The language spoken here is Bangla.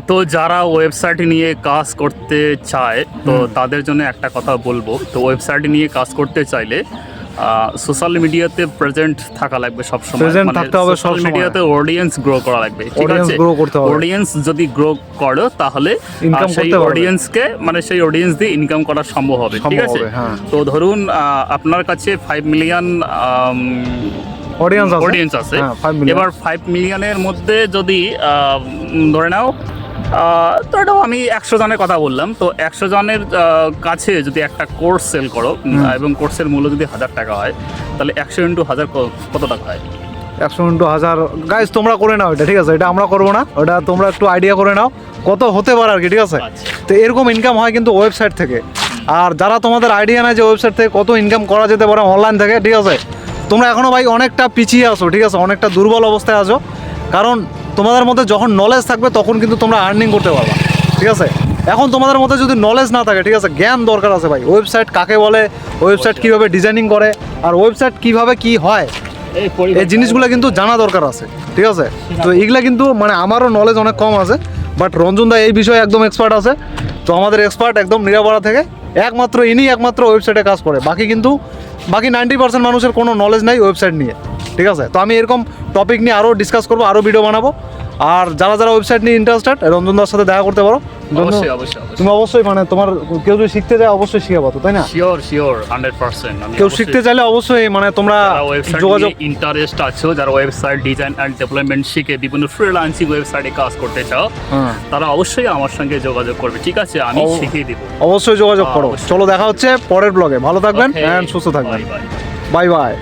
তো যারা ওয়েবসাইট নিয়ে কাজ করতে চায় তো তাদের জন্য একটা কথা বলবো, তো ওয়েবসাইট নিয়ে কাজ করতে চাইলে সোশ্যাল মিডিয়াতে প্রেজেন্ট থাকা লাগবে সবসময়। প্রেজেন্ট থাকতে হবে সোশ্যাল সবসময়। মিডিয়াতে অডিয়েন্স গ্রো করা লাগবে, ঠিক Audience আছে? grow করতে হবে। অডিয়েন্স যদি গ্রো করো তাহলে Income সেই করতে পারবে। অডিয়েন্সকে মানে সেই অডিয়েন্স দিয়ে ইনকাম করা সম্ভব হবে, ঠিক সম্ভব আছে? হবে, হ্যাঁ। তো ধরুন আপনার কাছে 5 মিলিয়ন অডিয়েন্স আছে, হ্যাঁ, 5 million। এবার 5 মিলিয়নের মধ্যে যদি ধরে নাও তো এটাও আমি 100 জনের কথা বললাম, তো 100 জনের কাছে যদি একটা কোর্স সেল করো এবং কোর্সের মূল্য যদি 1000 টাকা হয়, তাহলে 100 ইন্টু 1000 কত টাকা হয়? 100 ইন্টু 1000 গাইজ তোমরা করে নাও এটা, ঠিক আছে? এটা আমরা করবো না, ওটা তোমরা একটু আইডিয়া করে নাও কত হতে পারে আর কি, ঠিক আছে? আচ্ছা। তো এরকম ইনকাম হয় কিন্তু ওয়েবসাইট থেকে। আর যারা তোমাদের আইডিয়া নেয় যে ওয়েবসাইট থেকে কত ইনকাম করা যেতে পারে অনলাইন থেকে, ঠিক আছে, তোমরা এখনও ভাই অনেকটা পিছিয়ে আসো, ঠিক আছে? অনেকটা দুর্বল অবস্থায় আছো, কারণ তোমাদের মধ্যে যখন নলেজ থাকবে তখন কিন্তু তোমরা আর্নিং করতে পারবে, ঠিক আছে? এখন তোমাদের মধ্যে যদি নলেজ না থাকে, ঠিক আছে, জ্ঞান দরকার আছে ভাই। ওয়েবসাইট কাকে বলে, ওয়েবসাইট কীভাবে ডিজাইনিং করে, আর ওয়েবসাইট কীভাবে কী হয়, এই জিনিসগুলো কিন্তু জানা দরকার আছে, ঠিক আছে? তো এইগুলা কিন্তু মানে আমারও নলেজ অনেক কম আছে, বাট রঞ্জন দা এই বিষয়ে একদম এক্সপার্ট আছে। তো আমাদের এক্সপার্ট একদম নিরাপড়া থেকে একমাত্র একমাত্র ওয়েবসাইটে কাজ করে, বাকি 90% মানুষের কোনো নলেজ নাই ওয়েবসাইট নিয়ে, ঠিক আছে? তো আমি এরকম টপিক নিয়ে আরও ডিসকাস করবো, আরও ভিডিও বানাবো। আর যারা ওয়েবসাইট নিয়ে ইন্টারেস্টেড, রঞ্জনদার সাথে দেখা করতে পারো। অবশ্যই অবশ্যই তুমি অবশ্যই মানে তোমার কেউ যদি শিখতে যায় অবশ্যই শিখাবো, তো তাই না? শিওর 100%। কেউ শিখতে চাইলে অবশ্যই মানে তোমরা যোগাযোগ, ইন্টারেস্ট আছো, যারা ওয়েবসাইট ডিজাইন অ্যান্ড ডেভেলপমেন্ট শিখে বিভিন্ন ফ্রিল্যান্সিং ওয়েবসাইটে কাজ করতে চাও, তারা অবশ্যই আমার সঙ্গে যোগাযোগ করবে, ঠিক আছে? আমি শিখিয়ে দিব। অবশ্যই যোগাযোগ করো। অবশ্যই। চলো দেখা হচ্ছে পরের ব্লগে। ভালো থাকবেন এন্ড সুস্থ থাকবেন। Bye bye. Bye bye.